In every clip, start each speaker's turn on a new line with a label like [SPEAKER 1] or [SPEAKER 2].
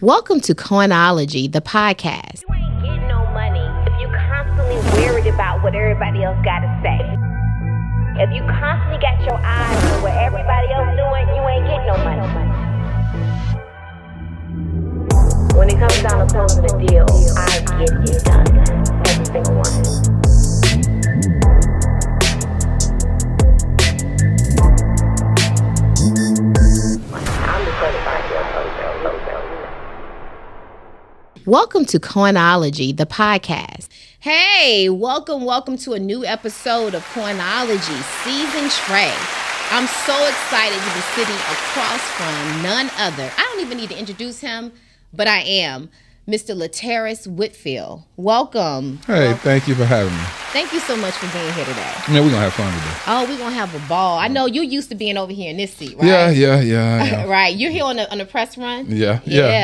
[SPEAKER 1] Welcome to Coinology, the podcast.
[SPEAKER 2] You ain't getting no money if you constantly worried about what everybody else got to say. If you constantly got your eyes on what everybody else doing, you ain't getting no money. When it comes down to closing a deal, I get it done. Every single one.
[SPEAKER 1] Welcome to Coinology, the podcast. Hey, welcome to a new episode of Coinology, Season Trey. I'm so excited to be sitting across from none other. I don't even need to introduce him, but I am Mr. Laterras Whitfield. Welcome.
[SPEAKER 3] Hey, thank you for having me.
[SPEAKER 1] Thank you so much for being here today.
[SPEAKER 3] Yeah, we're going to have fun today.
[SPEAKER 1] Oh, we're going to have a ball. I know you used to being over here in this seat, right?
[SPEAKER 3] Yeah.
[SPEAKER 1] Right. You're here on the press run?
[SPEAKER 3] Yeah.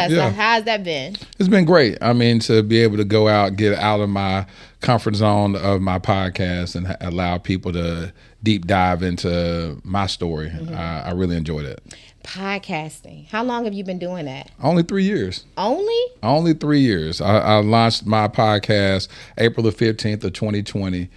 [SPEAKER 1] So how's that been?
[SPEAKER 3] It's been great. I mean, to be able to go out, get out of my comfort zone of my podcast and allow people to deep dive into my story. I really enjoyed it.
[SPEAKER 1] Podcasting. How long have you been doing that?
[SPEAKER 3] Only 3 years.
[SPEAKER 1] Only
[SPEAKER 3] 3 years. I launched my podcast April the 15th of 2020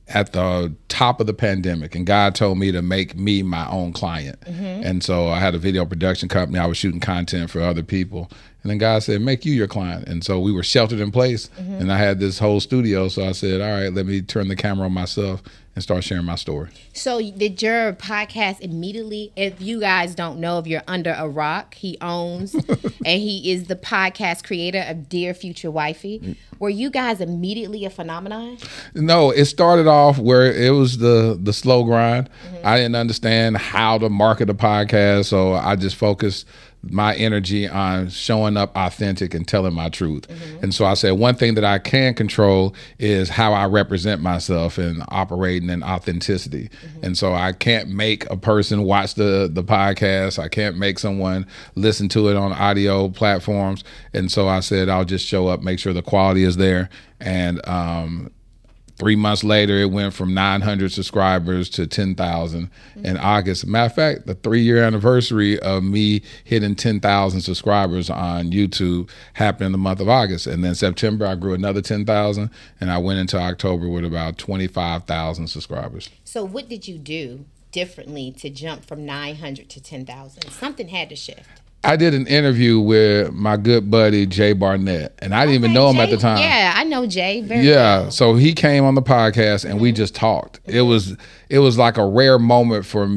[SPEAKER 3] at the top of the pandemic, and God told me to make me my own client. And so I had a video production company. I was shooting content for other people. And then God said, make you your client. And so we were sheltered in place, and I had this whole studio. So I said, all right, let me turn the camera on myself and start sharing my story.
[SPEAKER 1] So did your podcast immediately, if you guys don't know, if you're under a rock, he owns, and he is the podcast creator of Dear Future Wifey. Were you guys immediately a phenomenon?
[SPEAKER 3] No, it started off where it was the slow grind. I didn't understand how to market a podcast, so I just focused my energy on showing up authentic and telling my truth. And so I said, one thing that I can control is how I represent myself and operating in authenticity. And so I can't make a person watch the podcast. I can't make someone listen to it on audio platforms. And so I said, I'll just show up, make sure the quality is there. And 3 months later, it went from 900 subscribers to 10,000 in August. Matter of fact, the 3-year anniversary of me hitting 10,000 subscribers on YouTube happened in the month of August. And then September, I grew another 10,000, and I went into October with about 25,000 subscribers.
[SPEAKER 1] So what did you do differently to jump from 900 to 10,000? Something had to shift.
[SPEAKER 3] I did an interview with my good buddy, Jay Barnett, and I didn't even know him at the time.
[SPEAKER 1] Yeah, I know Jay very well.
[SPEAKER 3] So he came on the podcast and we just talked. It was like a rare moment for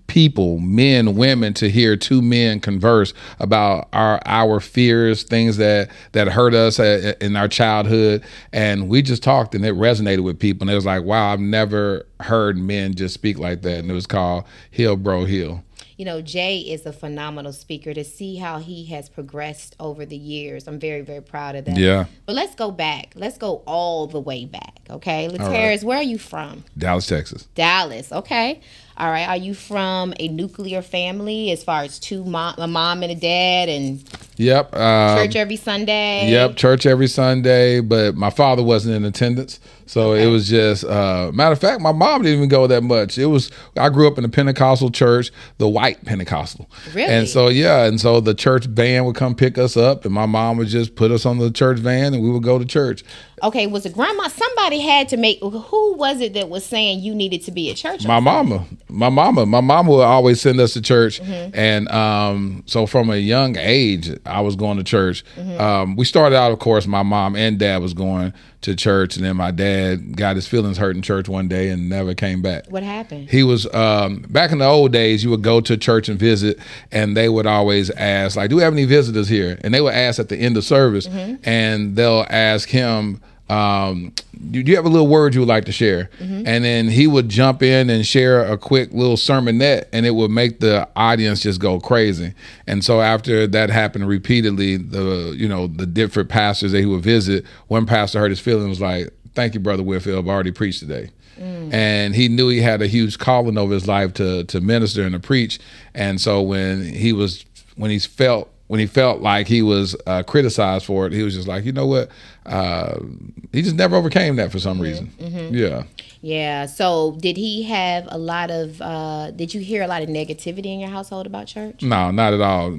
[SPEAKER 3] people, men, women, to hear two men converse about our fears, things that hurt us in our childhood. And we just talked, and it resonated with people. And it was like, wow, I've never heard men just speak like that. And it was called Heal Bro Heal.
[SPEAKER 1] You know, Jay is a phenomenal speaker. To see how he has progressed over the years, I'm very, very proud of that.
[SPEAKER 3] Yeah.
[SPEAKER 1] But let's go back. Let's go all the way back, okay? Laterras,
[SPEAKER 3] right.
[SPEAKER 1] Where are you from?
[SPEAKER 3] Dallas, Texas.
[SPEAKER 1] Dallas, okay. All right. Are you from a nuclear family as far as a mom and a dad and
[SPEAKER 3] Yep.
[SPEAKER 1] church every Sunday?
[SPEAKER 3] Yep, church every Sunday, but my father wasn't in attendance. So It was just, matter of fact, my mom didn't even go that much. I grew up in a Pentecostal church, the white Pentecostal.
[SPEAKER 1] Really?
[SPEAKER 3] And so, and so the church van would come pick us up, and my mom would just put us on the church van and we would go to church.
[SPEAKER 1] Okay, was it grandma? Somebody had to make, who was it that was saying you needed to be at church?
[SPEAKER 3] My mama would always send us to church. And so from a young age, I was going to church. We started out, of course, my mom and dad was going to church, and then my dad got his feelings hurt in church one day and never came back.
[SPEAKER 1] What happened?
[SPEAKER 3] He was, back in the old days, you would go to church and visit, and they would always ask, like, do we have any visitors here? And they would ask at the end of service, and they'll ask him, do you have a little word you would like to share? And then he would jump in and share a quick little sermonette, and it would make the audience just go crazy. And so after that happened repeatedly, the different pastors that he would visit, one pastor hurt his feelings, was like, thank you, Brother Whitfield, I've already preached today. And he knew he had a huge calling over his life to minister and to preach. And so when he felt like he was criticized for it, he was just like, you know what? He just never overcame that for some reason. Yeah.
[SPEAKER 1] Yeah. So did he have a lot of, did you hear a lot of negativity in your household about church?
[SPEAKER 3] No, not at all.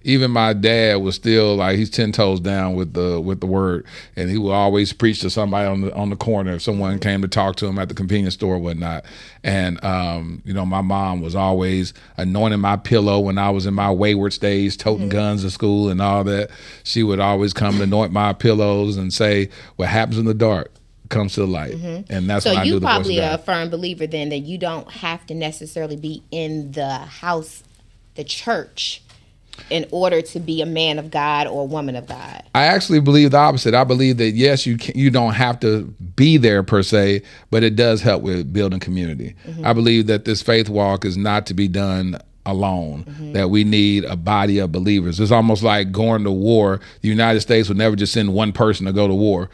[SPEAKER 3] Even my dad was still like, he's 10 toes down with the word, and he would always preach to somebody on the corner if someone came to talk to him at the convenience store or whatnot. And my mom was always anointing my pillow when I was in my wayward stage, toting guns to school and all that. She would always come to anoint my pillows and say, "What happens in the dark comes to the light." And that's
[SPEAKER 1] so
[SPEAKER 3] when I knew
[SPEAKER 1] you
[SPEAKER 3] the voice of
[SPEAKER 1] probably
[SPEAKER 3] God.
[SPEAKER 1] are a firm believer then that you don't have to necessarily be in the house, the church, in order to be a man of God or a woman of God.
[SPEAKER 3] I actually believe the opposite. I believe that yes, you don't have to be there per se, but it does help with building community. I believe that this faith walk is not to be done alone, that we need a body of believers. It's almost like going to war. The United States would never just send one person to go to war.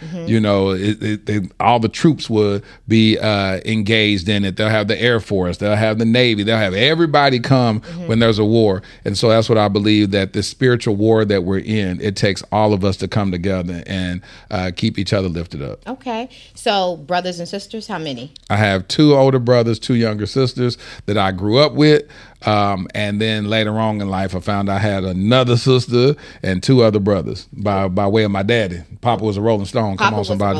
[SPEAKER 3] All the troops would be engaged in it. They'll have the Air Force, they'll have the Navy, they'll have everybody come when there's a war. And so that's what I believe, that the spiritual war that we're in, it takes all of us to come together and keep each other lifted up.
[SPEAKER 1] Okay. So brothers and sisters, how many?
[SPEAKER 3] I have 2 older brothers, 2 younger sisters that I grew up with. And then later on in life, I found I had another sister and 2 other brothers by way of my daddy. Papa was a Rolling Stone.
[SPEAKER 1] Papa
[SPEAKER 3] Come on, somebody.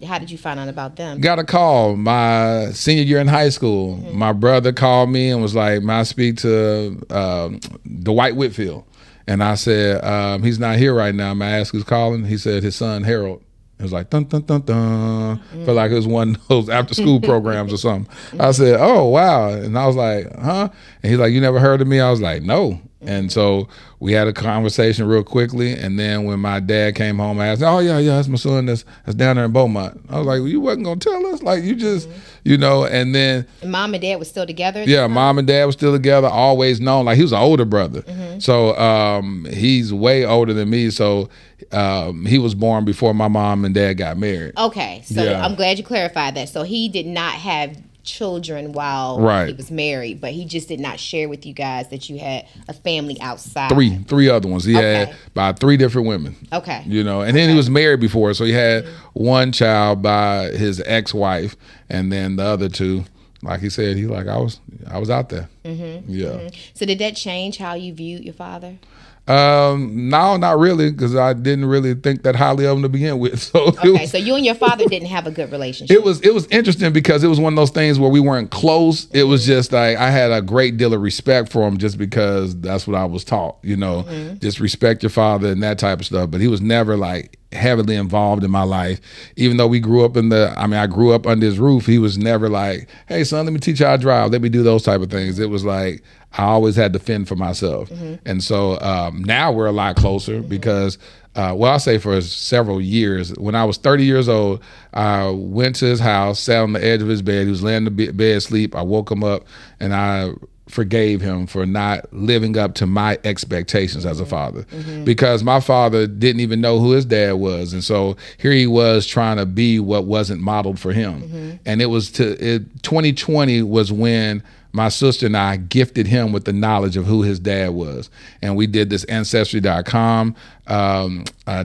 [SPEAKER 1] How did you find out about them?
[SPEAKER 3] Got a call my senior year in high school. My brother called me and was like, "May I speak to Dwight Whitfield?" And I said, "He's not here right now. May I ask who's calling?" He said, "His son, Harold." It was like, dun, dun, dun, dun. Felt like it was one of those after school programs or something. I said, "Oh, wow." And I was like, "Huh?" And he's like, "You never heard of me?" I was like, "No." And so we had a conversation real quickly. And then when my dad came home, I asked, "Oh, yeah, that's my son that's down there in Beaumont." I was like, "Well, you wasn't going to tell us? Like, you just, and then.
[SPEAKER 1] And mom and dad was still together?
[SPEAKER 3] Yeah, mom and dad was still together, always known. Like, he was an older brother. So he's way older than me. So he was born before my mom and dad got married.
[SPEAKER 1] Okay. So I'm glad you clarified that. So he did not have children while he was married, but he just did not share with you guys that you had a family outside.
[SPEAKER 3] Three other ones. He had about 3 different women.
[SPEAKER 1] Okay.
[SPEAKER 3] And then he was married before, so he had one child by his ex-wife, and then the other 2, like he said, I was out there.
[SPEAKER 1] So did that change how you viewed your father?
[SPEAKER 3] No, not really, because I didn't really think that highly of him to begin with. So
[SPEAKER 1] so you and your father didn't have a good relationship.
[SPEAKER 3] It was interesting because it was one of those things where we weren't close. It was just like I had a great deal of respect for him just because that's what I was taught. Just respect your father and that type of stuff. But he was never like heavily involved in my life. Even though we grew up I grew up under his roof, he was never like, "Hey son, let me teach you how to drive. Let me do those type of things." It was like I always had to fend for myself. And so now we're a lot closer because I'll say for several years. When I was 30 years old, I went to his house, sat on the edge of his bed. He was laying in the bed asleep. I woke him up and I forgave him for not living up to my expectations as a father, because my father didn't even know who his dad was. And so here he was trying to be what wasn't modeled for him. And 2020 was when my sister and I gifted him with the knowledge of who his dad was. And we did this Ancestry.com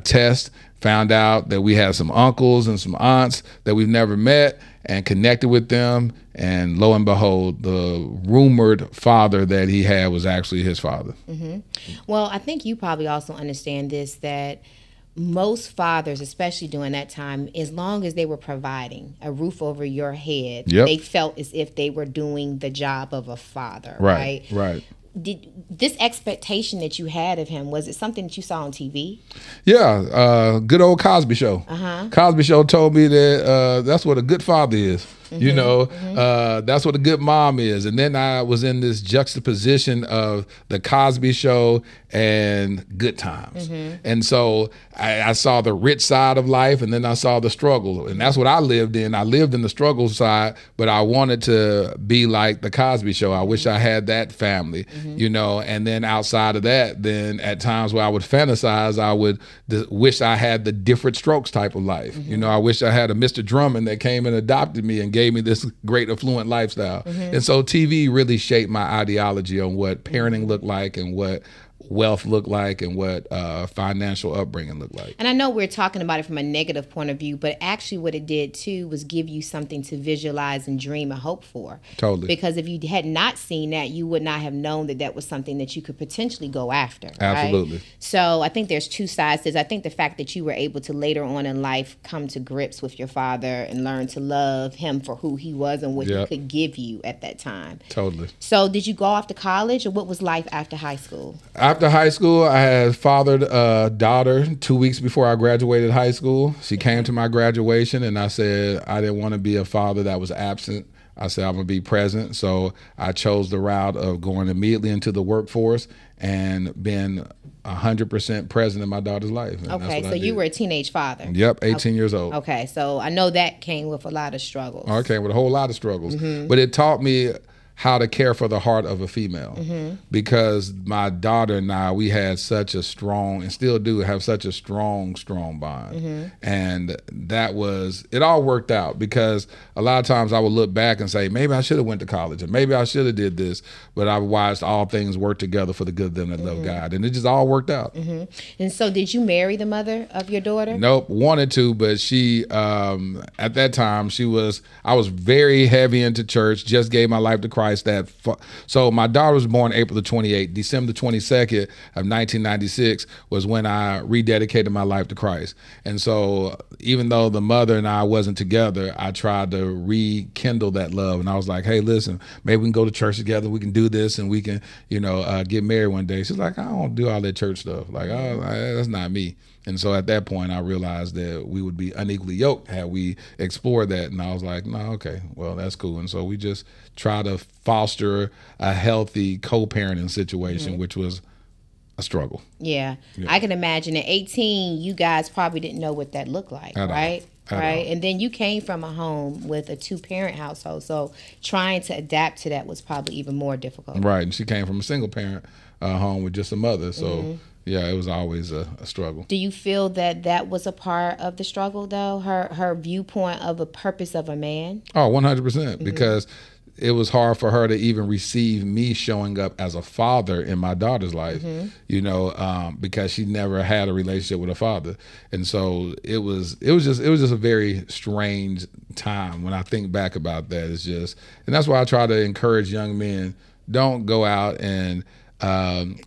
[SPEAKER 3] test, found out that we had some uncles and some aunts that we've never met, and connected with them. And lo and behold, the rumored father that he had was actually his father.
[SPEAKER 1] Well, I think you probably also understand this, that most fathers, especially during that time, as long as they were providing a roof over your head, they felt as if they were doing the job of a father, right? Did this expectation that you had of him, was it something that you saw on TV?
[SPEAKER 3] Yeah, good old Cosby Show. Cosby Show told me that that's what a good father is. That's what a good mom is. And then I was in this juxtaposition of the Cosby Show and Good Times. And so I saw the rich side of life, and then I saw the struggle. And that's what I lived in. I lived in the struggle side, but I wanted to be like the Cosby Show. I wish I had that family, and then outside of that, then at times where I would fantasize, I would wish I had the Different Strokes type of life. I wish I had a Mr. Drummond that came and adopted me and gave me this great affluent lifestyle. And so TV really shaped my ideology on what parenting looked like and what wealth looked like and what financial upbringing looked like.
[SPEAKER 1] And I know we're talking about it from a negative point of view, but actually what it did too was give you something to visualize and dream and hope for.
[SPEAKER 3] Totally.
[SPEAKER 1] Because if you had not seen that, you would not have known that that was something that you could potentially go after.
[SPEAKER 3] Absolutely.
[SPEAKER 1] Right? So I think there's two sides to this. I think the fact that you were able to later on in life come to grips with your father and learn to love him for who he was and what he could give you at that time.
[SPEAKER 3] Totally.
[SPEAKER 1] So did you go off to college, or what was life after high school?
[SPEAKER 3] After high school, I had fathered a daughter 2 weeks before I graduated high school. She came to my graduation, and I said I didn't want to be a father that was absent. I said I'm going to be present. So I chose the route of going immediately into the workforce and being 100% present in my daughter's life. And
[SPEAKER 1] okay, so you were a teenage father.
[SPEAKER 3] Yep, 18 years old.
[SPEAKER 1] Okay, so I know that came with a lot of struggles.
[SPEAKER 3] Oh, it came with a whole lot of struggles. But it taught me how to care for the heart of a female, because my daughter and I, we had such a strong, and still do have such a strong bond. And that was, it all worked out, because a lot of times I would look back and say, maybe I should have went to college, or maybe I should have did this, but I watched all things work together for the good of them that love God, and it just all worked out.
[SPEAKER 1] And so did you marry the mother of your daughter?
[SPEAKER 3] Nope, wanted to, but she, at that time, I was very heavy into church, just gave my life to Christ. So my daughter was born April the 28th. December the 22nd of 1996 was when I rededicated my life to Christ. And so even though the mother and I wasn't together, I tried to rekindle that love. And I was like, hey, listen, maybe we can go to church together. We can do this, and we can, get married one day. She's like, I don't do all that church stuff. Like, oh, that's not me. And so at that point, I realized that we would be unequally yoked had we explored that. And I was like, no, okay, well, that's cool. And so we just try to foster a healthy co-parenting situation, which was a struggle.
[SPEAKER 1] Yeah. I can imagine at 18, you guys probably didn't know what that looked like, right? Right. And then you came from a home with a 2-parent household. So trying to adapt to that was probably even more difficult.
[SPEAKER 3] Right. And she came from a single parent home with just a mother. So yeah, it was always a struggle.
[SPEAKER 1] Do you feel that was a part of the struggle, though? Her viewpoint of the purpose of a man?
[SPEAKER 3] Oh, 100%. Because it was hard for her to even receive me showing up as a father in my daughter's life, because she never had a relationship with a father. And so it was just a very strange time when I think back about that. And that's why I try to encourage young men, don't go out and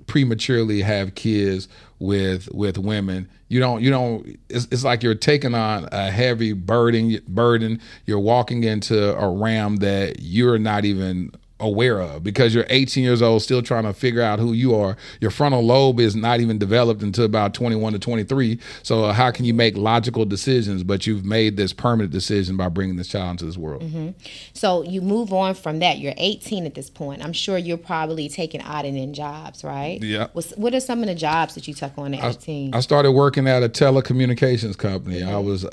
[SPEAKER 3] prematurely have kids with women. It's like you're taking on a heavy burden. You're walking into a realm that you're not even aware of, because you're 18 years old, still trying to figure out who you are. Your frontal lobe is not even developed until about 21 to 23. So how can you make logical decisions? But you've made this permanent decision by bringing this child into this world.
[SPEAKER 1] So you move on from that. You're 18 at this point. I'm sure you're probably taking odd and end jobs, right?
[SPEAKER 3] Yeah.
[SPEAKER 1] What are some of the jobs that you took on at 18?
[SPEAKER 3] I started working at a telecommunications company. I was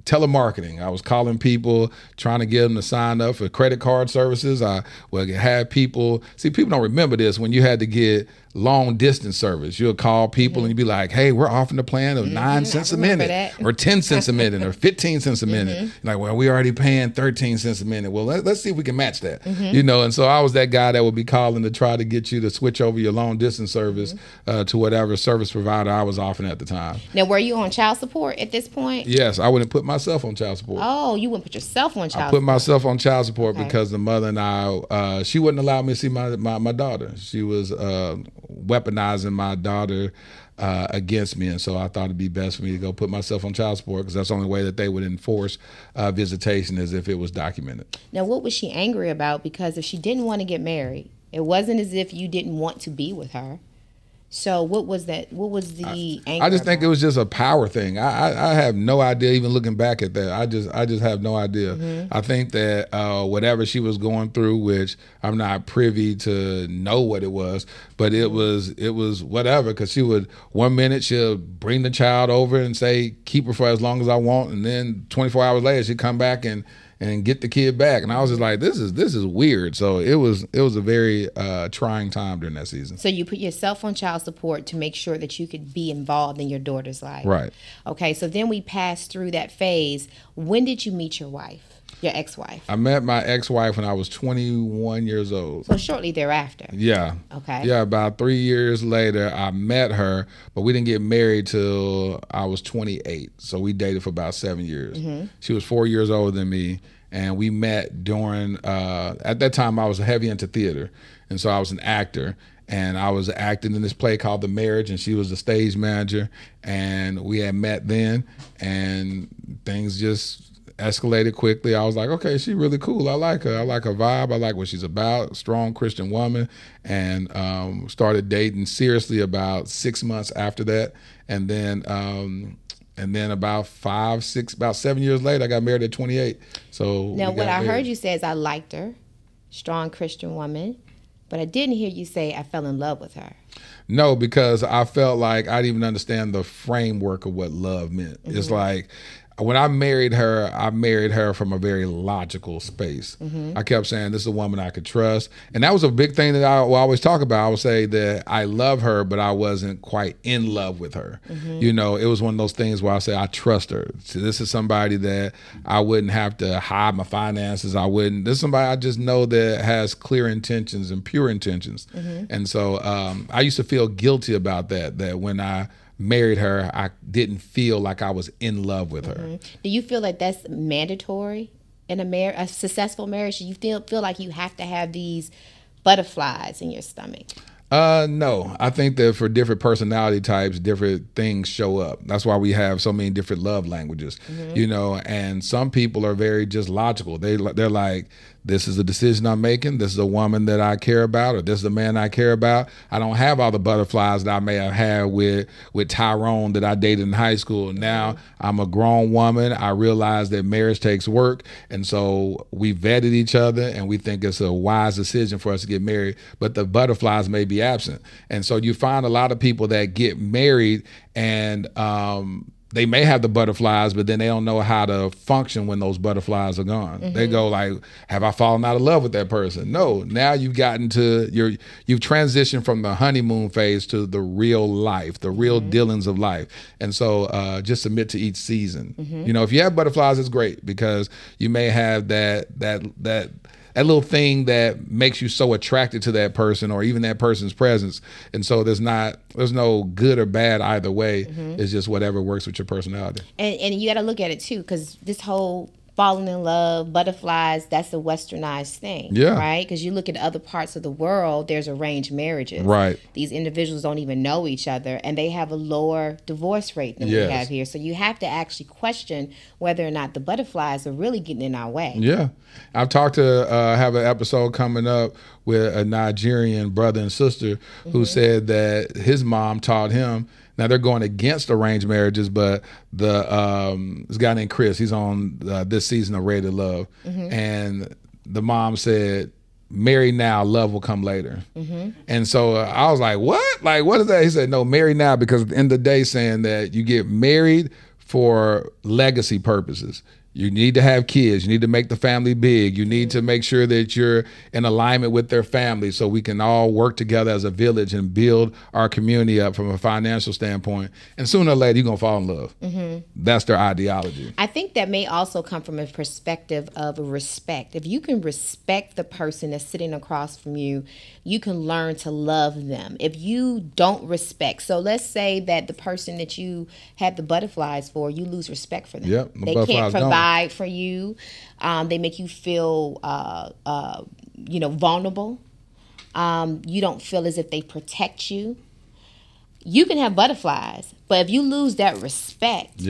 [SPEAKER 3] telemarketing. I was calling people, trying to get them to sign up for credit card services. I would have people, people don't remember this, when you had to get long distance service. You'll call people and you'd be like, hey, we're offering a plan of 9 cents a minute or 10 cents a minute or 15 cents a minute. Like, well, we already paying 13 cents a minute. Well, let's see if we can match that. And so I was that guy that would be calling to try to get you to switch over your long distance service to whatever service provider I was offering at the time.
[SPEAKER 1] Now, were you on child support at this point?
[SPEAKER 3] Yes, I wouldn't put myself on child support.
[SPEAKER 1] Oh, you wouldn't put yourself on child support?
[SPEAKER 3] I put myself on child support because the mother and I, she wouldn't allow me to see my daughter. She was weaponizing my daughter against me, and so I thought it'd be best for me to go put myself on child support, because that's the only way that they would enforce visitation, is if it was documented.
[SPEAKER 1] Now, what was she angry about? Because if she didn't want to get married, it wasn't as if you didn't want to be with her. So what was that? What was the anger?
[SPEAKER 3] I just think it was just a power thing. I have no idea, even looking back at that. I just have no idea. I think that whatever she was going through, which I'm not privy to know what it was, but it was whatever, because she would, 1 minute she'll bring the child over and say, keep her for as long as I want, and then 24 hours later she'd come back and get the kid back. And I was just like, this is weird. So it was a very trying time during that season.
[SPEAKER 1] So you put yourself on child support to make sure that you could be involved in your daughter's life.
[SPEAKER 3] Right.
[SPEAKER 1] Okay, so then we passed through that phase. When did you meet your wife? Your ex-wife.
[SPEAKER 3] I met my ex-wife when I was 21 years old.
[SPEAKER 1] So shortly thereafter.
[SPEAKER 3] Yeah.
[SPEAKER 1] Okay.
[SPEAKER 3] Yeah, about 3 years later, I met her, but we didn't get married till I was 28. So we dated for about 7 years. She was 4 years older than me, and we met during, at that time I was heavy into theater, and so I was an actor. And I was acting in this play called The Marriage, and she was the stage manager, and we had met then, and things just escalated quickly. I was like, okay, she's really cool. I like her. I like her vibe. I like what she's about. Strong Christian woman. And started dating seriously about 6 months after that. And then about 7 years later, I got married at 28. So
[SPEAKER 1] now what I heard you say is I liked her, strong Christian woman, but I didn't hear you say I fell in love with her.
[SPEAKER 3] No, because I felt like I didn't even understand the framework of what love meant. It's like, when I married her from a very logical space. I kept saying, this is a woman I could trust. And that was a big thing that I will always talk about. I would say that I love her, but I wasn't quite in love with her. You know, it was one of those things where I say, I trust her. So this is somebody that I wouldn't have to hide my finances. This is somebody I just know that has clear intentions and pure intentions. And so I used to feel guilty about that when I married her, I didn't feel like I was in love with her.
[SPEAKER 1] Do you feel like that's mandatory in a successful marriage? Do you feel like you have to have these butterflies in your stomach?
[SPEAKER 3] No, I think that for different personality types, different things show up. That's why we have so many different love languages, you know, and some people are very just logical. They're like, this is a decision I'm making. This is a woman that I care about, or this is a man I care about. I don't have all the butterflies that I may have had with Tyrone that I dated in high school. Now I'm a grown woman. I realize that marriage takes work. And so we vetted each other and we think it's a wise decision for us to get married, but the butterflies may be absent. And so you find a lot of people that get married and, they may have the butterflies, but then they don't know how to function when those butterflies are gone. They go like, have I fallen out of love with that person? No, now you've you've transitioned from the honeymoon phase to the real life, the real dealings of life. And so just submit to each season. You know, if you have butterflies, it's great because you may have that little thing that makes you so attracted to that person or even that person's presence. And so there's no good or bad either way. It's just whatever works with your personality.
[SPEAKER 1] And you got to look at it too, because this whole falling in love, butterflies, that's a westernized thing, right? Because you look at other parts of the world, there's arranged marriages.
[SPEAKER 3] Right.
[SPEAKER 1] These individuals don't even know each other, and they have a lower divorce rate than we have here. So you have to actually question whether or not the butterflies are really getting in our way.
[SPEAKER 3] Yeah. I've talked to have an episode coming up with a Nigerian brother and sister who said that his mom taught him. Now they're going against arranged marriages, but this guy named Chris, he's on this season of Ready to Love, and the mom said, "Marry now, love will come later." And so I was like, "What? Like, what is that?" He said, "No, marry now, because at the end of the day, saying that you get married for legacy purposes. You need to have kids. You need to make the family big. You need to make sure that you're in alignment with their family so we can all work together as a village and build our community up from a financial standpoint. And sooner or later, you're going to fall in love." That's their ideology.
[SPEAKER 1] I think that may also come from a perspective of respect. If you can respect the person that's sitting across from you, you can learn to love them. If you don't respect, so let's say that the person that you had the butterflies for, you lose respect for them.
[SPEAKER 3] Yep,
[SPEAKER 1] they can't provide for you. They make you feel, vulnerable. You don't feel as if they protect you. You can have butterflies, but if you lose that respect,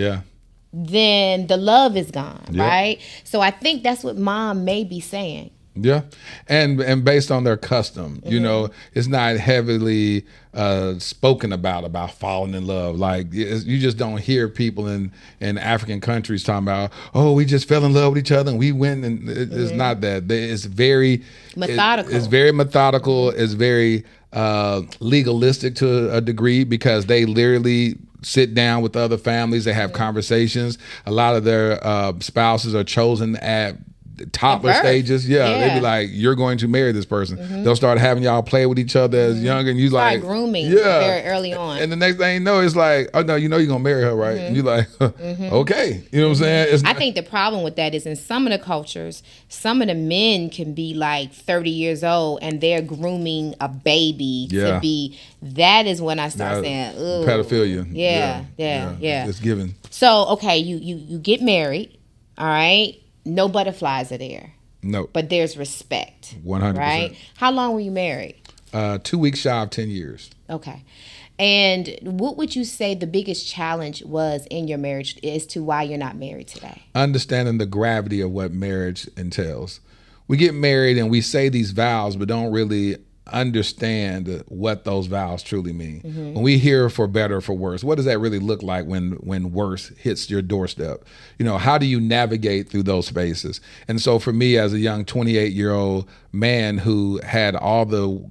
[SPEAKER 1] then the love is gone, right? So I think that's what mom may be saying.
[SPEAKER 3] Yeah, and based on their custom, you know, it's not heavily spoken about falling in love. Like you just don't hear people in African countries talking about, oh, we just fell in love with each other and we went, and it's not that. It's very methodical. It's very methodical. It's very legalistic to a degree because they literally sit down with other families. They have conversations. A lot of their spouses are chosen at toddler stages. Yeah, they'd be like, you're going to marry this person. They'll start having y'all play with each other as younger, and you like
[SPEAKER 1] grooming very early on.
[SPEAKER 3] And the next thing you know, it's like, oh no, you know you're gonna marry her, right? And you're like, okay, you know what I'm saying?
[SPEAKER 1] I think the problem with that is in some of the cultures, some of the men can be like 30 years old and they're grooming a baby to be. That is when I start saying, ooh,
[SPEAKER 3] pedophilia.
[SPEAKER 1] Yeah.
[SPEAKER 3] It's given.
[SPEAKER 1] So okay, you get married, all right. No butterflies are there.
[SPEAKER 3] No.
[SPEAKER 1] But there's respect.
[SPEAKER 3] 100%.
[SPEAKER 1] Right? How long were you married?
[SPEAKER 3] 2 weeks shy of 10 years.
[SPEAKER 1] Okay. And what would you say the biggest challenge was in your marriage as to why you're not married today? Understanding
[SPEAKER 3] the gravity of what marriage entails. We get married and we say these vows, but don't really understand what those vows truly mean. When we hear for better or for worse, what does that really look like when worse hits your doorstep? You know, how do you navigate through those spaces? And so for me, as a young 28-year-old man who had all the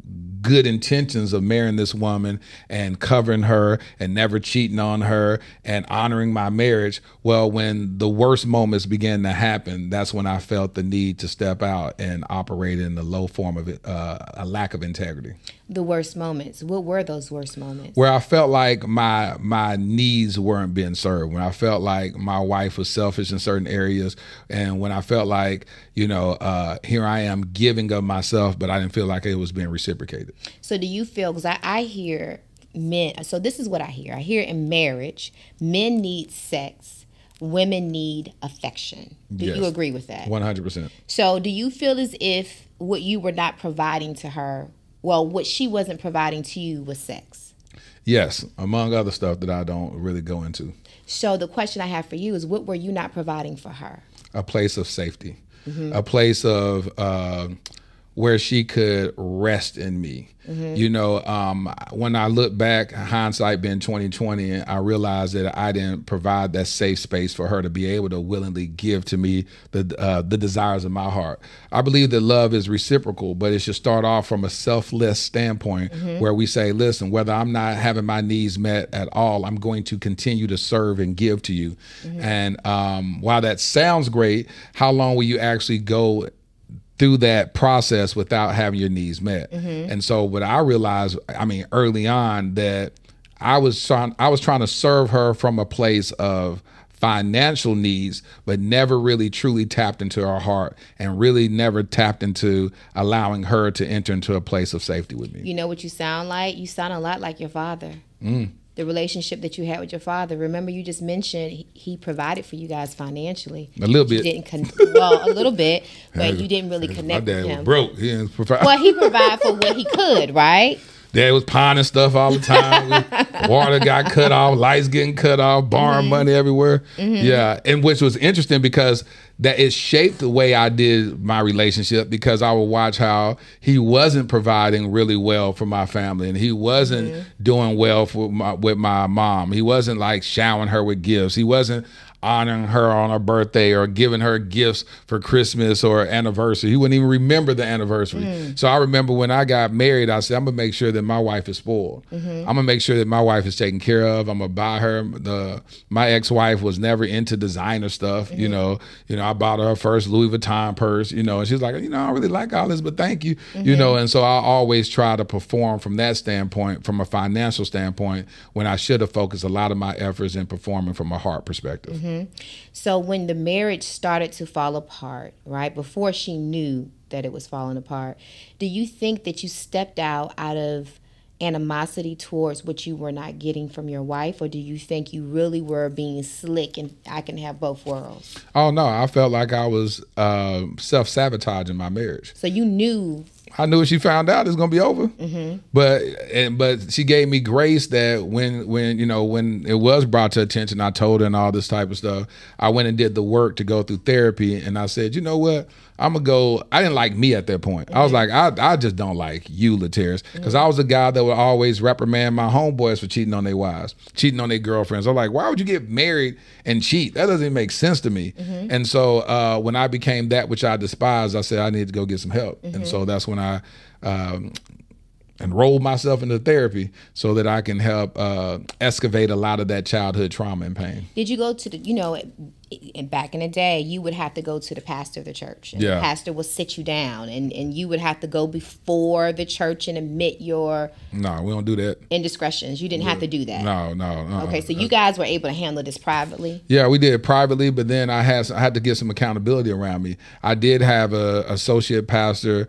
[SPEAKER 3] good intentions of marrying this woman and covering her and never cheating on her and honoring my marriage, well, when the worst moments began to happen, that's when I felt the need to step out and operate in the low form of a lack of integrity.
[SPEAKER 1] The worst moments. What were those worst moments?
[SPEAKER 3] Where I felt like my needs weren't being served, when I felt like my wife was selfish in certain areas, and when I felt like, you know, here I am giving of myself, but I didn't feel like it was being reciprocated.
[SPEAKER 1] So do you feel, because I hear men, so this is what I hear in marriage, men need sex, women need affection. Do you agree with that?
[SPEAKER 3] 100%.
[SPEAKER 1] So do you feel as if what you were not providing to her, well, what she wasn't providing to you was sex?
[SPEAKER 3] Yes, among other stuff that I don't really go into.
[SPEAKER 1] So the question I have for you is, what were you not providing for her?
[SPEAKER 3] A place of safety, a place of where she could rest in me. You know, when I look back, hindsight being 2020, I realized that I didn't provide that safe space for her to be able to willingly give to me the desires of my heart. I believe that love is reciprocal, but it should start off from a selfless standpoint where we say, listen, whether I'm not having my needs met at all, I'm going to continue to serve and give to you. And while that sounds great, how long will you actually go through that process without having your needs met? And so what I realized, I mean, early on, that I was trying to serve her from a place of financial needs, but never really truly tapped into her heart and really never tapped into allowing her to enter into a place of safety with me.
[SPEAKER 1] You know what you sound like? You sound a lot like your father. The relationship that you had with your father. Remember, you just mentioned he provided for you guys financially.
[SPEAKER 3] A little bit.
[SPEAKER 1] Well, a little bit, but you didn't really connect with him.
[SPEAKER 3] My dad was broke. He didn't provide.
[SPEAKER 1] Well, he provided for what he could, right?
[SPEAKER 3] Dad was pawning stuff all the time. Water got cut off, lights getting cut off, borrowing money everywhere. Yeah, and which was interesting because that it shaped the way I did my relationship, because I would watch how he wasn't providing really well for my family, and he wasn't doing well with my mom. He wasn't like showering her with gifts. He wasn't honoring her on her birthday or giving her gifts for Christmas or anniversary. He wouldn't even remember the anniversary. So I remember when I got married, I said, I'm gonna make sure that my wife is spoiled. I'm gonna make sure that my wife is taken care of. I'm gonna buy her my ex-wife was never into designer stuff. You know, I bought her first Louis Vuitton purse, you know, and she's like, you know, I really like all this, but thank you. You know, and so I always try to perform from that standpoint, from a financial standpoint, when I should have focused a lot of my efforts in performing from a heart perspective.
[SPEAKER 1] So when the marriage started to fall apart, right, before she knew that it was falling apart, do you think that you stepped out of animosity towards what you were not getting from your wife, or do you think you really were being slick and I can have both worlds?
[SPEAKER 3] Oh, no, I felt like I was self-sabotaging my marriage.
[SPEAKER 1] So you knew.
[SPEAKER 3] I knew if she found out, it's gonna be over. But she gave me grace that when it was brought to attention, I told her and all this type of stuff. I went and did the work to go through therapy, and I said, you know what? I'm gonna go. I didn't like me at that point. I was like, I just don't like you, Laterras, because I was a guy that would always reprimand my homeboys for cheating on their wives, cheating on their girlfriends. I'm like, why would you get married and cheat? That doesn't even make sense to me. And so when I became that which I despised, I said I need to go get some help. And so that's when I enrolled myself into therapy so that I can help excavate a lot of that childhood trauma and pain.
[SPEAKER 1] Did you go to and back in the day, you would have to go to the pastor of the church. And the pastor will sit you down, and you would have to go before the church and admit your...
[SPEAKER 3] No, we don't do that.
[SPEAKER 1] Indiscretions. You didn't have to do that.
[SPEAKER 3] No.
[SPEAKER 1] Okay, so you guys were able to handle this privately?
[SPEAKER 3] Yeah, we did it privately, but then I had to get some accountability around me. I did have a associate pastor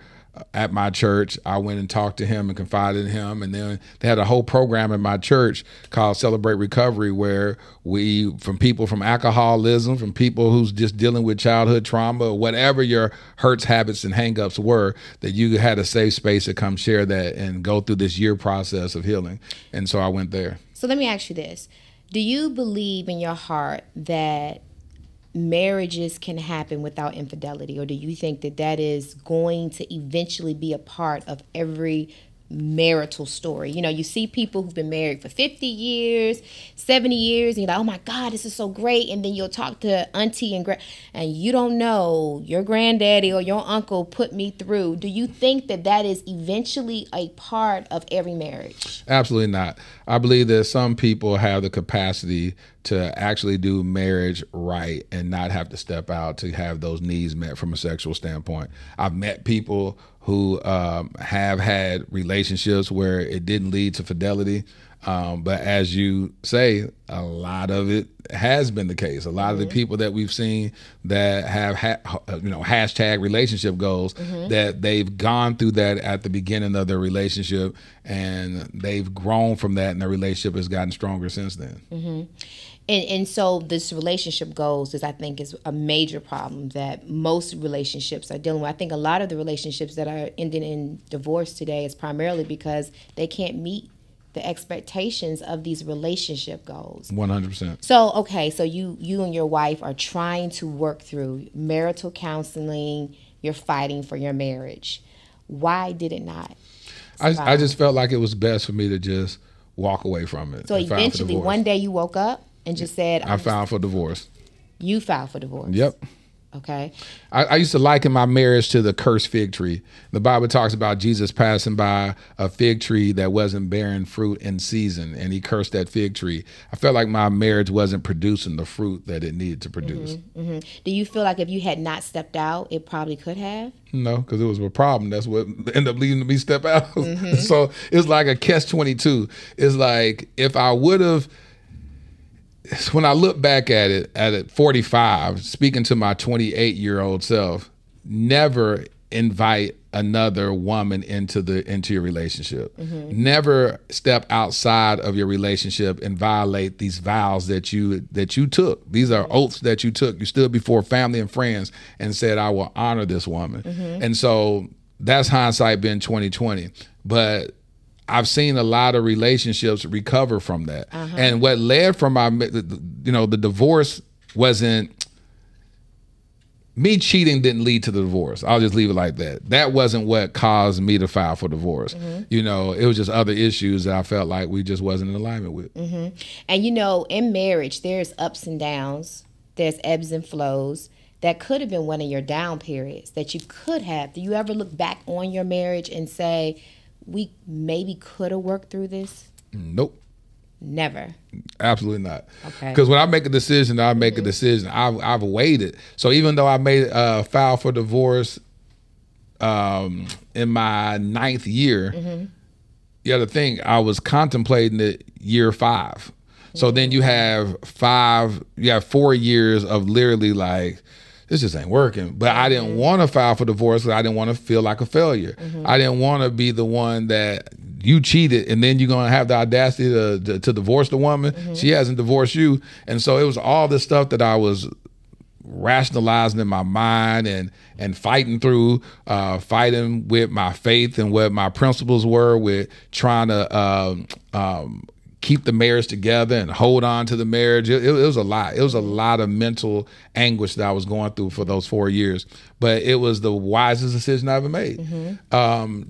[SPEAKER 3] at my church. I went and talked to him and confided in him, and then they had a whole program in my church called Celebrate Recovery, where from people from alcoholism, from people who's just dealing with childhood trauma, whatever your hurts, habits, and hangups were, that you had a safe space to come share that and go through this year process of healing. And so I went there.
[SPEAKER 1] So let me ask you this. Do you believe in your heart that marriages can happen without infidelity, or do you think that is going to eventually be a part of every marital story? You know, you see people who've been married for 50 years, 70 years, and you're like, oh my God, this is so great. And then you'll talk to auntie and you don't know, your granddaddy or your uncle put me through. Do you think that is eventually a part of every marriage?
[SPEAKER 3] Absolutely not. I believe that some people have the capacity to actually do marriage right and not have to step out to have those needs met from a sexual standpoint. I've met people who have had relationships where it didn't lead to fidelity. But as you say, a lot of it has been the case. A lot of the people that we've seen that have hashtag relationship goals, that they've gone through that at the beginning of their relationship, and they've grown from that, and their relationship has gotten stronger since then.
[SPEAKER 1] And so this relationship goals I think is a major problem that most relationships are dealing with. I think a lot of the relationships that are ending in divorce today is primarily because they can't meet the expectations of these relationship goals.
[SPEAKER 3] 100%.
[SPEAKER 1] So, okay, so you and your wife are trying to work through marital counseling. You're fighting for your marriage. Why did it not?
[SPEAKER 3] I just felt like it was best for me to just walk away from it.
[SPEAKER 1] So eventually, one day you woke up and just said,
[SPEAKER 3] I filed for divorce.
[SPEAKER 1] You filed for divorce?
[SPEAKER 3] Yep.
[SPEAKER 1] Okay.
[SPEAKER 3] I used to liken my marriage to the cursed fig tree. The Bible talks about Jesus passing by a fig tree that wasn't bearing fruit in season, and he cursed that fig tree. I felt like my marriage wasn't producing the fruit that it needed to produce.
[SPEAKER 1] Do you feel like if you had not stepped out, it probably could have? No,
[SPEAKER 3] because it was a problem. That's what ended up leading to me step out. So it's like a catch-22. It's like if I would have... When I look back at it 45, speaking to my 28-year-old self, never invite another woman into your relationship. Never step outside of your relationship and violate these vows that you took. These are oaths that you took. You stood before family and friends and said, I will honor this woman. And so that's hindsight being 2020. But I've seen a lot of relationships recover from that. And what led from the divorce wasn't, me cheating didn't lead to the divorce. I'll just leave it like that. That wasn't what caused me to file for divorce. It was just other issues that I felt like we just wasn't in alignment with.
[SPEAKER 1] And in marriage, there's ups and downs, there's ebbs and flows. That could have been one of your down periods that you could have. Do you ever look back on your marriage and say, we maybe could have worked through this?
[SPEAKER 3] Nope.
[SPEAKER 1] Never.
[SPEAKER 3] Absolutely not.
[SPEAKER 1] Okay.
[SPEAKER 3] Because when I make a decision, I make a decision. I've waited. So even though I made a file for divorce in my 9th year, the other thing, I was contemplating it year 5. So then you have 4 years of literally like, this just ain't working. But I didn't want to file for divorce because I didn't want to feel like a failure. I didn't want to be the one that you cheated and then you're going to have the audacity to divorce the woman. She hasn't divorced you. And so it was all this stuff that I was rationalizing in my mind and fighting through, fighting with my faith and what my principles were, with trying to keep the marriage together and hold on to the marriage. It was a lot. It was a lot of mental anguish that I was going through for those 4 years. But it was the wisest decision I ever made.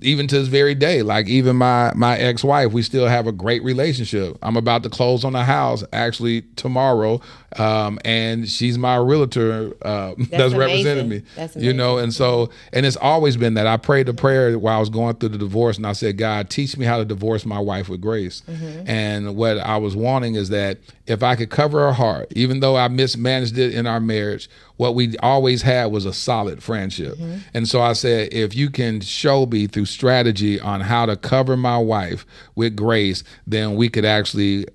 [SPEAKER 3] Even to this very day, like even my ex-wife, we still have a great relationship. I'm about to close on a house actually tomorrow. And she's my realtor that's representing me. That's amazing. And it's always been that. I prayed a prayer while I was going through the divorce, and I said, God, teach me how to divorce my wife with grace. And And what I was wanting is that if I could cover her heart, even though I mismanaged it in our marriage, what we always had was a solid friendship. And so I said, if you can show me through strategy on how to cover my wife with grace, then we could actually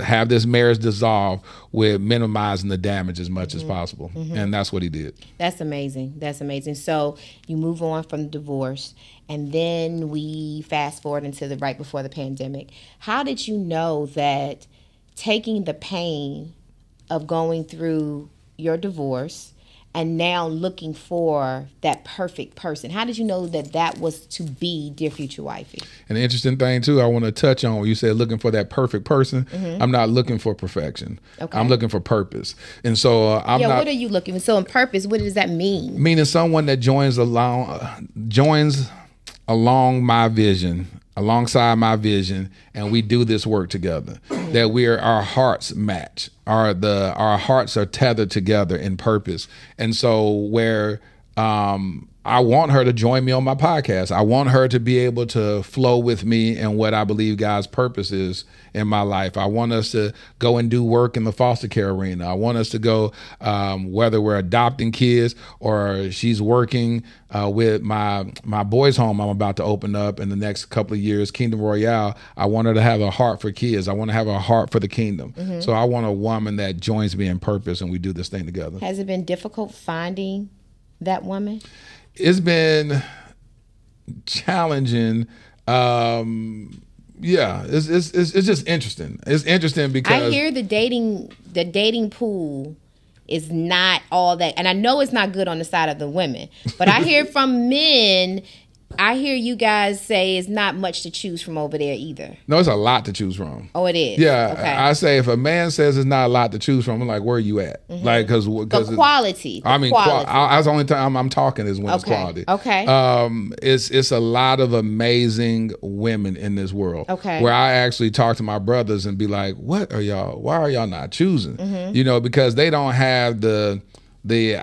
[SPEAKER 3] have this marriage dissolve with minimizing the damage as much as possible. And that's what he did.
[SPEAKER 1] That's amazing. That's amazing. So you move on from the divorce, and then we fast forward into the right before the pandemic. How did you know that taking the pain of going through your divorce and now looking for that perfect person, how did you know that that was to be dear future wifey?
[SPEAKER 3] An interesting thing too, I want to touch on when you said looking for that perfect person. I'm not looking for perfection. I'm looking for purpose. And so I'm not.
[SPEAKER 1] What are you looking for? So in purpose, what does that mean?
[SPEAKER 3] Meaning someone that joins along my vision, alongside my vision, and we do this work together. That our hearts match, our hearts are tethered together in purpose. And so where I want her to join me on my podcast. I want her to be able to flow with me in what I believe God's purpose is in my life. I want us to go and do work in the foster care arena. I want us to go, whether we're adopting kids or she's working with my boys' home I'm about to open up in the next couple of years, Kingdom Royale. I want her to have a heart for kids. I want to have a heart for the kingdom. So I want a woman that joins me in purpose and we do this thing together.
[SPEAKER 1] Has it been difficult finding that woman?
[SPEAKER 3] It's been challenging. Yeah, it's just interesting. It's interesting because
[SPEAKER 1] I hear the dating pool is not all that, and I know it's not good on the side of the women, but I hear from men. I hear you guys say it's not much to choose from over there either.
[SPEAKER 3] No, it's a lot to choose from.
[SPEAKER 1] Oh, it is?
[SPEAKER 3] Yeah.
[SPEAKER 1] Okay.
[SPEAKER 3] I say if a man says it's not a lot to choose from, I'm like, where are you at? Like, because
[SPEAKER 1] quality.
[SPEAKER 3] Quality. That's the only time I'm talking is when it's quality.
[SPEAKER 1] Okay.
[SPEAKER 3] It's a lot of amazing women in this world.
[SPEAKER 1] Okay.
[SPEAKER 3] Where I actually talk to my brothers and be like, why are y'all not choosing? You know, because they don't have the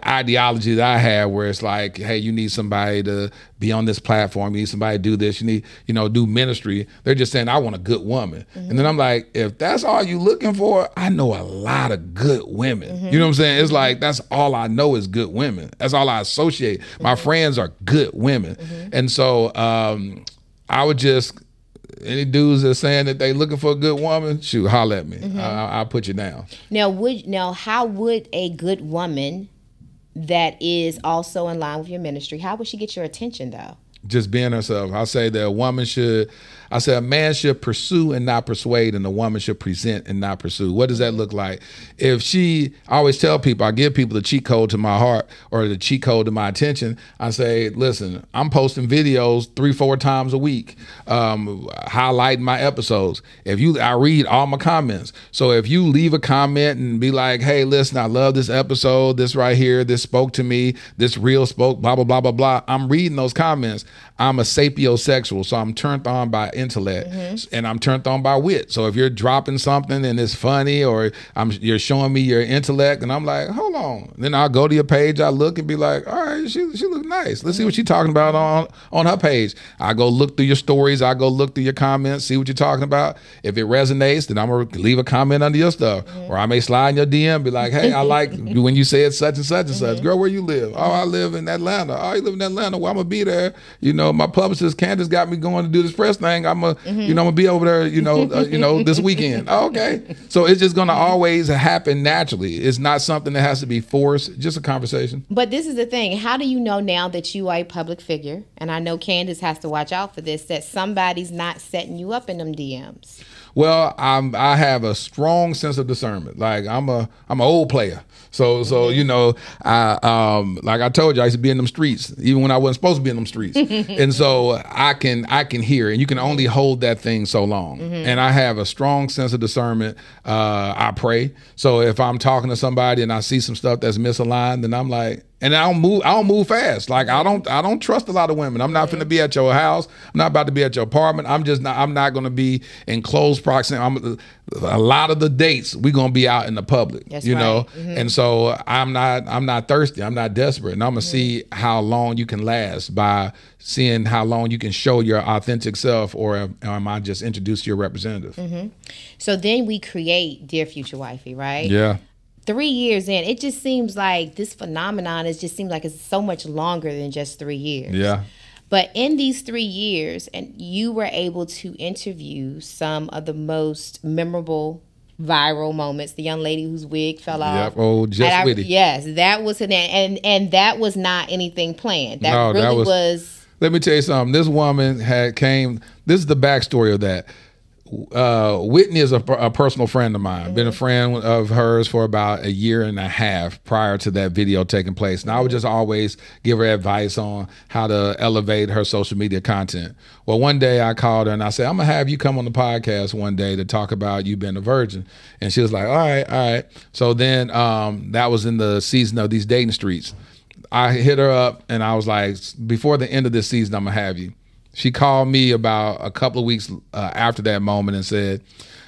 [SPEAKER 3] ideology that I have where it's like, hey, you need somebody to be on this platform. You need somebody to do this. You need, do ministry. They're just saying, I want a good woman. And then I'm like, if that's all you looking for, I know a lot of good women. You know what I'm saying? It's like, that's all I know is good women. That's all I associate. My friends are good women. And so I would just, any dudes that saying that they looking for a good woman, shoot, holler at me. I'll put you down.
[SPEAKER 1] Now, how would a good woman that is also in line with your ministry, how would she get your attention though?
[SPEAKER 3] Just being herself. I say that a man should pursue and not persuade, and a woman should present and not pursue. What does that look like? I always tell people, I give people the cheat code to my heart or the cheat code to my attention. I say, listen, I'm posting videos 3-4 times a week, highlighting my episodes. I read all my comments. So if you leave a comment and be like, hey, listen, I love this episode, this right here, this spoke to me, this reel spoke, blah, blah, blah, blah, blah. I'm reading those comments. I'm a sapiosexual, so I'm turned on by intellect and I'm turned on by wit. So if you're dropping something and it's funny or you're showing me your intellect and I'm like, hold on. Then I'll go to your page, I look and be like, all right, she look nice. Let's see what she's talking about on her page. I go look through your stories. I go look through your comments, see what you're talking about. If it resonates, then I'm going to leave a comment under your stuff. Or I may slide in your DM, be like, hey, I like when you said such and such and such. Girl, where you live? Oh, I live in Atlanta. Oh, you live in Atlanta? Well, I'm going to be there. My publicist Candace got me going to do this press thing. I'm gonna be over there, this weekend. Oh, okay. So it's just gonna always happen naturally. It's not something that has to be forced, just a conversation.
[SPEAKER 1] But this is the thing. How do you know now that you are a public figure? And I know Candace has to watch out for this, that somebody's not setting you up in them DMs.
[SPEAKER 3] Well, I have a strong sense of discernment. Like I'm an old player. So I like I told you, I used to be in them streets, even when I wasn't supposed to be in them streets. And so I can hear, and you can only hold that thing so long. And I have a strong sense of discernment. I pray. So if I'm talking to somebody and I see some stuff that's misaligned, then I'm like, And I don't move fast. Like I don't trust a lot of women. I'm not finna be at your house. I'm not about to be at your apartment. I'm not gonna be in close proximity. A lot of the dates we gonna be out in the public.
[SPEAKER 1] That's
[SPEAKER 3] you
[SPEAKER 1] right.
[SPEAKER 3] know? And so I'm not thirsty. I'm not desperate. And I'm gonna see how long you can last by seeing how long you can show your authentic self, or am I just introduced to your representative?
[SPEAKER 1] So then we create Dear Future Wifey, right?
[SPEAKER 3] Yeah.
[SPEAKER 1] 3 years in, it just seems like this phenomenon seems like it's so much longer than just 3 years.
[SPEAKER 3] Yeah.
[SPEAKER 1] But in these 3 years, and you were able to interview some of the most memorable viral moments. The young lady whose wig fell off.
[SPEAKER 3] Yep. Oh, Just Witty.
[SPEAKER 1] Yes, that was and that was not anything planned. That
[SPEAKER 3] No,
[SPEAKER 1] really
[SPEAKER 3] that
[SPEAKER 1] was.
[SPEAKER 3] Let me tell you something. This woman this is the backstory of that. Whitney is a personal friend of mine. Been a friend of hers for about a year and a half prior to that video taking place. And I would just always give her advice on how to elevate her social media content. Well, one day I called her and I said, I'm gonna have you come on the podcast one day to talk about you being a virgin. And she was like, all right. So then that was in the season of These Dating Streets. I hit her up and I was like, before the end of this season, I'm gonna have you. She called me about a couple of weeks after that moment and said,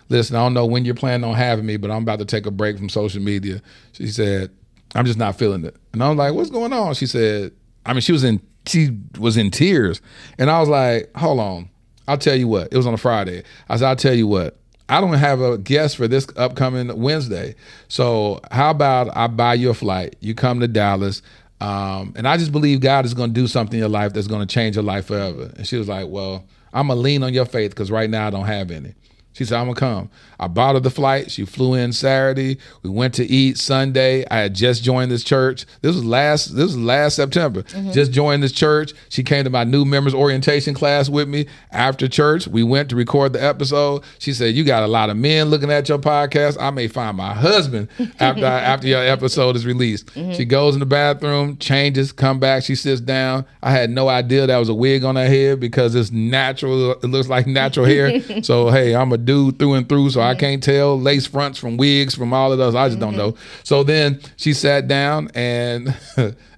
[SPEAKER 3] listen, I don't know when you're planning on having me, but I'm about to take a break from social media. She said, I'm just not feeling it. And I was like, what's going on? She said, she was in tears. And I was like, hold on. I'll tell you what. It was on a Friday. I said, I'll tell you what. I don't have a guest for this upcoming Wednesday. So how about I buy you a flight? You come to Dallas. And I just believe God is going to do something in your life that's going to change your life forever. And she was like, well, I'm going to lean on your faith because right now I don't have any. She said, I'm going to come. I bought her the flight. She flew in Saturday. We went to eat Sunday. I had just joined this church. This was last September. Just joined this church. She came to my new members orientation class with me. After church, we went to record the episode. She said, you got a lot of men looking at your podcast. I may find my husband after your episode is released. She goes in the bathroom, changes, come back. She sits down. I had no idea that was a wig on her head because it's natural. It looks like natural hair. So, hey, I'm a dude through and through, so I can't tell lace fronts from wigs from all of those. I just don't know. So then she sat down and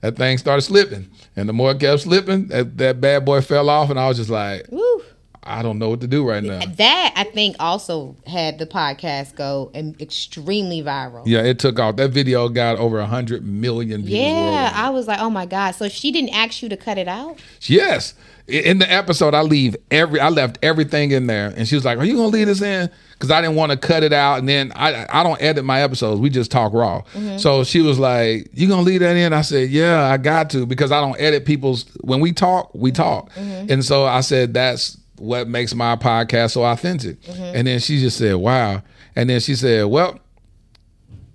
[SPEAKER 3] that thing started slipping. And the more it kept slipping, that bad boy fell off, and I was just like, woo. I don't know what to do right now.
[SPEAKER 1] That, I think, also had the podcast go extremely viral.
[SPEAKER 3] Yeah, it took off. That video got over 100 million views.
[SPEAKER 1] Yeah, I was like, oh my God. So she didn't ask you to cut it out?
[SPEAKER 3] Yes. In the episode, I left everything in there. And she was like, are you going to leave this in? Because I didn't want to cut it out. And then I don't edit my episodes. We just talk raw. So she was like, you going to leave that in? I said, yeah, I got to, because I don't edit when we talk, we talk. And so I said, that's what makes my podcast so authentic. And then she just said, wow. And then she said, well,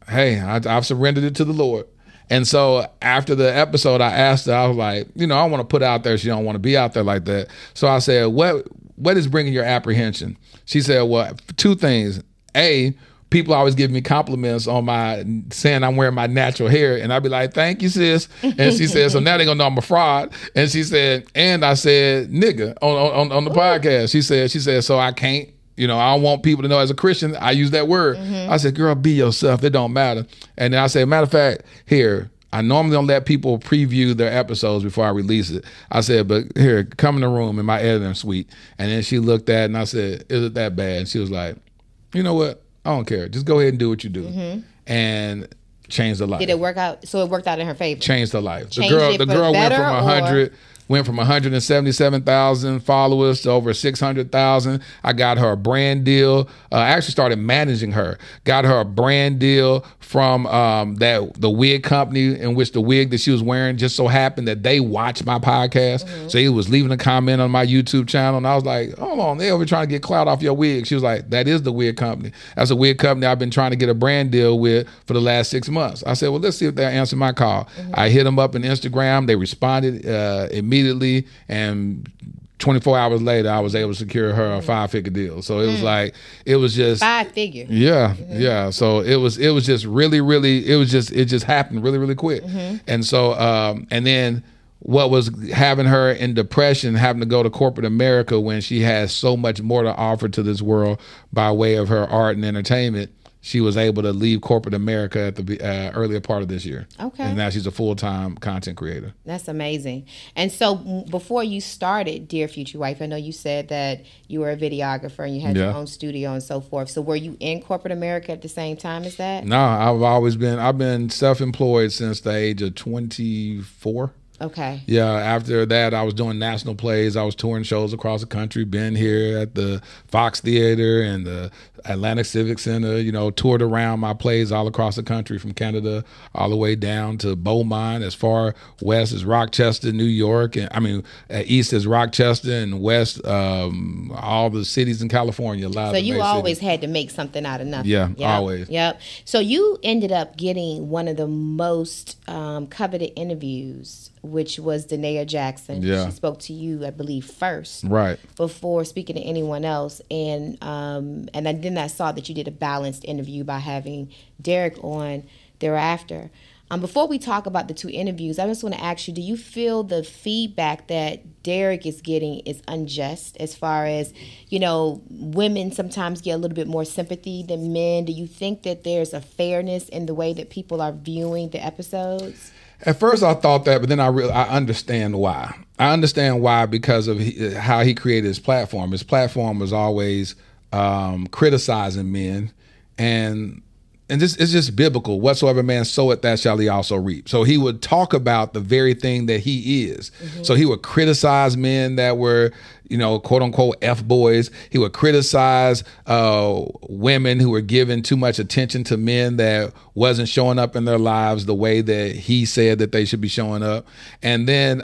[SPEAKER 3] hey, I've surrendered it to the Lord. And so after the episode, I asked her, I was like, I want to put out there, she don't want to be out there like that. So I said, what is bringing your apprehension? She said, well, two things. A, people always give me compliments on saying I'm wearing my natural hair. And I'd be like, thank you, sis. And she said, so now they're going to know I'm a fraud. And she said, and I said, nigga, on the podcast. She said, so I can't, I don't want people to know as a Christian, I use that word. I said, girl, be yourself. It don't matter. And then I said, matter of fact, here, I normally don't let people preview their episodes before I release it. I said, but here, come in the room in my editing suite. And then she looked at it and I said, is it that bad? And she was like, you know what? I don't care. Just go ahead and do what you do. And change the life.
[SPEAKER 1] Did it work out? So it worked out in her favor?
[SPEAKER 3] Changed her life. The
[SPEAKER 1] Changed
[SPEAKER 3] girl went from 177,000 followers to over 600,000. I got her a brand deal. I actually started managing her. Got her a brand deal from the wig company, in which the wig that she was wearing just so happened that they watched my podcast. So he was leaving a comment on my YouTube channel, and I was like, hold on, they over trying to get clout off your wig. She was like, that is the wig company. That's a wig company I've been trying to get a brand deal with for the last 6 months. I said, well, let's see if they'll answer my call. I hit them up on Instagram. They responded immediately, and 24 hours later, I was able to secure her a 5-figure deal. So it was like, it was just
[SPEAKER 1] 5-figure.
[SPEAKER 3] Yeah, yeah. So it was just really, it just happened really, really quick. And so, and then what was having her in depression, having to go to corporate America when she has so much more to offer to this world by way of her art and entertainment, she was able to leave corporate America at the earlier part of this year.
[SPEAKER 1] Okay.
[SPEAKER 3] And now she's a full-time content creator.
[SPEAKER 1] That's amazing. And so before you started Dear Future Wife, I know you said that you were a videographer and you had your own studio and so forth. So were you in corporate America at the same time as that?
[SPEAKER 3] No, I've been self-employed since the age of 24.
[SPEAKER 1] Okay.
[SPEAKER 3] Yeah, after that, I was doing national plays. I was touring shows across the country, been here at the Fox Theater and the Atlantic Civic Center, you know, toured around my plays all across the country from Canada all the way down to Beaumont, as far west as Rochester, New York. And I mean, east as Rochester and west, all the cities in California.
[SPEAKER 1] So you always had to make something out of nothing.
[SPEAKER 3] Yeah, always.
[SPEAKER 1] Yep. So you ended up getting one of the most coveted interviews, which was Danae Jackson.
[SPEAKER 3] Yeah.
[SPEAKER 1] She spoke to you, I believe, first.
[SPEAKER 3] Right.
[SPEAKER 1] Before speaking to anyone else. And then I saw that you did a balanced interview by having Derek on thereafter. Before we talk about the two interviews, I just want to ask you, do you feel the feedback that Derek is getting is unjust as far as, you know, women sometimes get a little bit more sympathy than men? Do you think that there's a fairness in the way that people are viewing the episodes?
[SPEAKER 3] At first I thought that, but then I understand why. I understand why because of how he created his platform. His platform was always criticizing men, and it's just biblical. Whatsoever man soweth, that shall he also reap. So he would talk about the very thing that he is. Mm-hmm. So he would criticize men that were, you know, quote unquote F-boys. He would criticize women who were giving too much attention to men that wasn't showing up in their lives the way that he said that they should be showing up. And then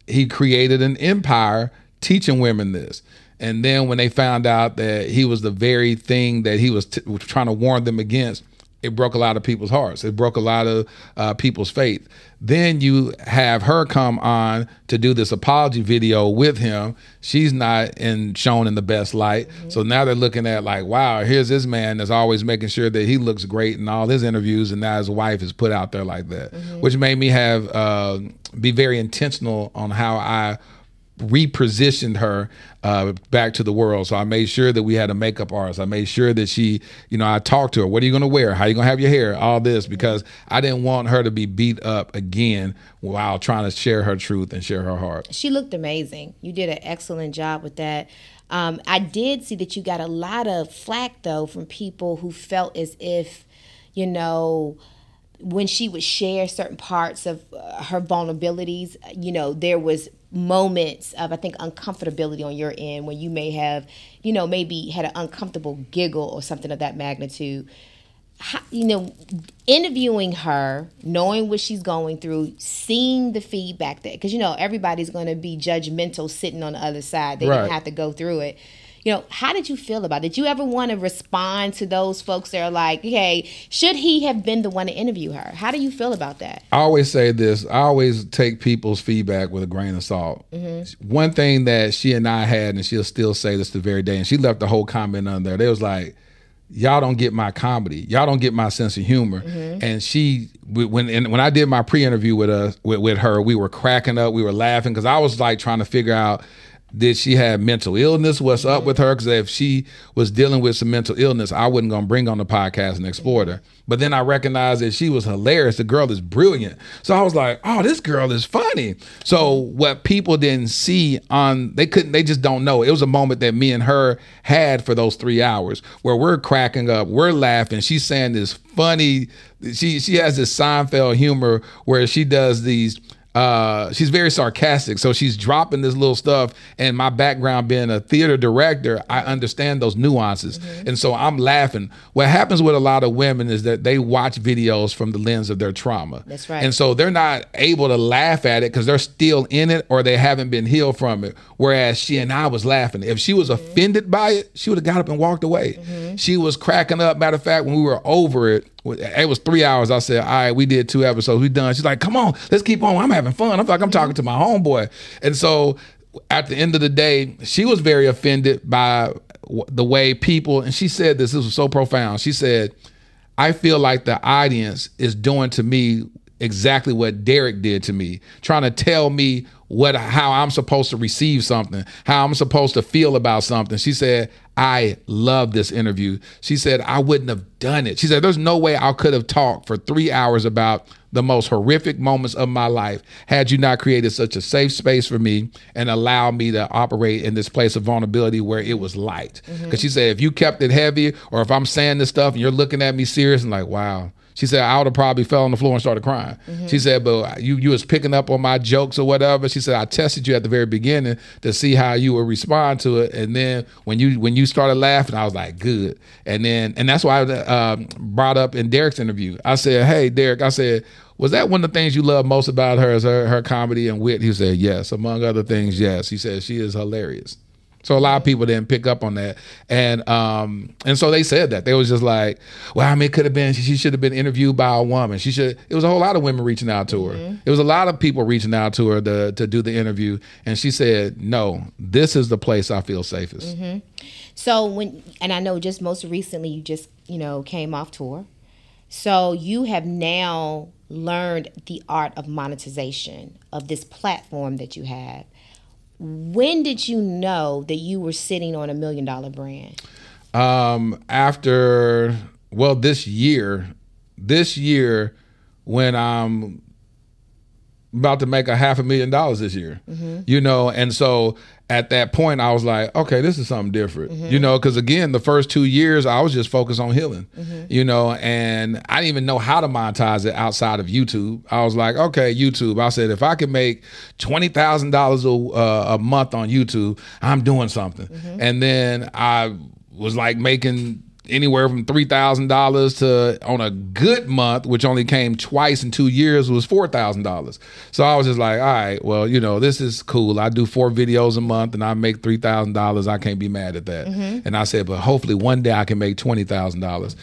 [SPEAKER 3] he created an empire teaching women this. And then when they found out that he was the very thing that he was trying to warn them against, it broke a lot of people's hearts. It broke a lot of people's faith. Then you have her come on to do this apology video with him. She's not shown in the best light. Mm-hmm. So now they're looking at like, wow, here's this man that's always making sure that he looks great in all his interviews, and now his wife is put out there like that, mm-hmm. which made me be very intentional on how I repositioned her back to the world. So I made sure that we had a makeup artist. I made sure that she, you know, I talked to her. What are you going to wear? How are you going to have your hair? All this, because I didn't want her to be beat up again while trying to share her truth and share her heart.
[SPEAKER 1] She looked amazing. You did an excellent job with that. I did see that you got a lot of flack, though, from people who felt as if, you know, when she would share certain parts of her vulnerabilities, you know, there was moments of, I think, uncomfortability on your end when you may have, you know, maybe had an uncomfortable giggle or something of that magnitude. How, you know, interviewing her, knowing what she's going through, seeing the feedback that, because, you know, everybody's going to be judgmental sitting on the other side. They didn't have to go through it. You know, how did you feel about it? Did you ever want to respond to those folks that are like, hey, should he have been the one to interview her? How do you feel about that?
[SPEAKER 3] I always say this. I always take people's feedback with a grain of salt. Mm-hmm. One thing that she and I had, and she'll still say this to the very day, and she left the whole comment on there. They was like, y'all don't get my comedy. Y'all don't get my sense of humor. Mm-hmm. And she, when I did my pre-interview with her, we were cracking up. We were laughing because I was like trying to figure out, did she have mental illness? What's up with her? Because if she was dealing with some mental illness, I wasn't going to bring on the podcast and explore her. But then I recognized that she was hilarious. The girl is brilliant. So I was like, oh, this girl is funny. So what people didn't see they just don't know. It was a moment that me and her had for those 3 hours where we're cracking up, we're laughing. She's saying this funny, she has this Seinfeld humor where she does these, she's very sarcastic, so she's dropping this little stuff, and my background being a theater director, I understand those nuances. Mm-hmm. And so I'm laughing. What happens with a lot of women is that they watch videos from the lens of their trauma.
[SPEAKER 1] That's right.
[SPEAKER 3] And so they're not able to laugh at it because they're still in it or they haven't been healed from it. Whereas she and I was laughing. If she was offended by it, she would have got up and walked away. Mm-hmm. She was cracking up. Matter of fact, when we were over it was 3 hours. I said, all right, we did 2 episodes. We done. She's like, come on, let's keep on. I'm having fun. I'm talking to my homeboy. And so at the end of the day, she was very offended by the way people, and she said this was so profound. She said, I feel like the audience is doing to me exactly what Derek did to me, trying to tell me how I'm supposed to receive something, how I'm supposed to feel about something. She said, I love this interview. She said, I wouldn't have done it. She said, there's no way I could have talked for 3 hours about the most horrific moments of my life had you not created such a safe space for me and allowed me to operate in this place of vulnerability where it was light. Because she said, if you kept it heavy, or if I'm saying this stuff and you're looking at me serious and like, wow. She said, I would have probably fell on the floor and started crying. She said, but you was picking up on my jokes or whatever. She said, I tested you at the very beginning to see how you would respond to it. And then when you started laughing, I was like, good. And that's why I brought up in Derek's interview. I said, hey, Derek, I said, was that one of the things you love most about her is her comedy and wit? He said, yes. Among other things, yes. He said, she is hilarious. So a lot of people didn't pick up on that. And so they said that. They was just like, well, I mean, it could have been, she should have been interviewed by a woman. It was a whole lot of women reaching out to her. It was a lot of people reaching out to her to do the interview. And she said, no, this is the place I feel safest.
[SPEAKER 1] So and I know just most recently you just, came off tour. So you have now learned the art of monetization of this platform that you have. When did you know that you were sitting on $1 million brand? This year when I'm about to make $500,000 this year, and so at that point I was like, okay, this is something different, because again, the first 2 years I was just focused on healing, and I didn't even know how to monetize it outside of YouTube. I was like, okay, YouTube. I said, if I can make $20,000 a month on YouTube, I'm doing something. And then I was like making anywhere from $3,000 to, on a good month, which only came twice in 2 years, was $4,000. So I was just like, all right, well, this is cool. I do 4 videos a month and I make $3,000. I can't be mad at that. And I said, but hopefully one day I can make $20,000.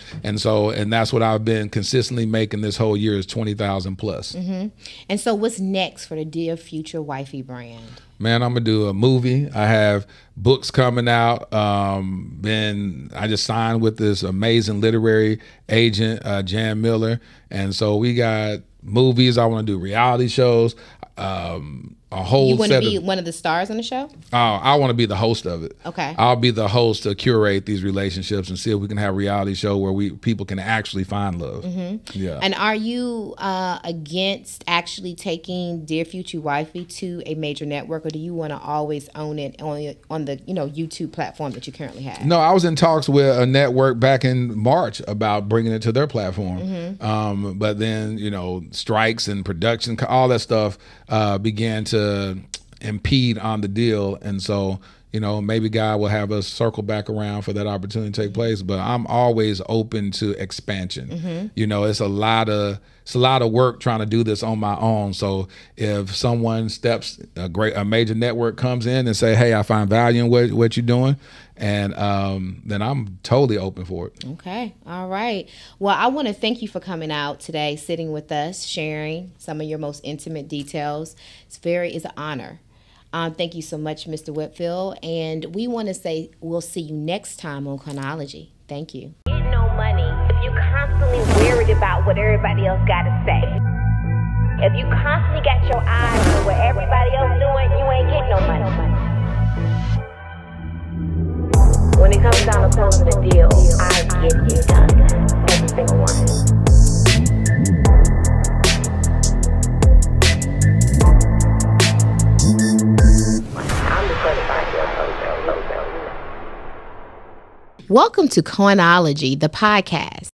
[SPEAKER 1] And that's what I've been consistently making this whole year is $20,000 plus. And so what's next for the Dear Future Wifey brand?
[SPEAKER 3] Man, I'm gonna do a movie. I have books coming out. I just signed with this amazing literary agent, Jan Miller, and so we got movies. I want to do reality shows. A whole
[SPEAKER 1] You want to be one of the stars on the show?
[SPEAKER 3] I want to be the host of it.
[SPEAKER 1] Okay.
[SPEAKER 3] I'll be the host to curate these relationships and see if we can have a reality show where people can actually find love. Yeah.
[SPEAKER 1] And are you against actually taking Dear Future Wifey to a major network, or do you want to always own it on the YouTube platform that you currently have?
[SPEAKER 3] No, I was in talks with a network back in March about bringing it to their platform. But then strikes and production, all that stuff began to impede on the deal, and so maybe God will have us circle back around for that opportunity to take place. But I'm always open to expansion. It's a lot of work trying to do this on my own. So if someone a major network comes in and say, hey, I find value in what you're doing, and then I'm totally open for it.
[SPEAKER 1] Okay. All right. Well, I want to thank you for coming out today, sitting with us, sharing some of your most intimate details. It's an honor. Thank you so much, Mr. Whitfield. And we want to say we'll see you next time on Coinology. Thank you.
[SPEAKER 2] Get no money if you constantly worried about what everybody else got to say. If you constantly got your eyes on what everybody else doing, you ain't getting no money. When it comes down to closing the deal, I get it done. Every single one.
[SPEAKER 1] Welcome to Coinology, the podcast.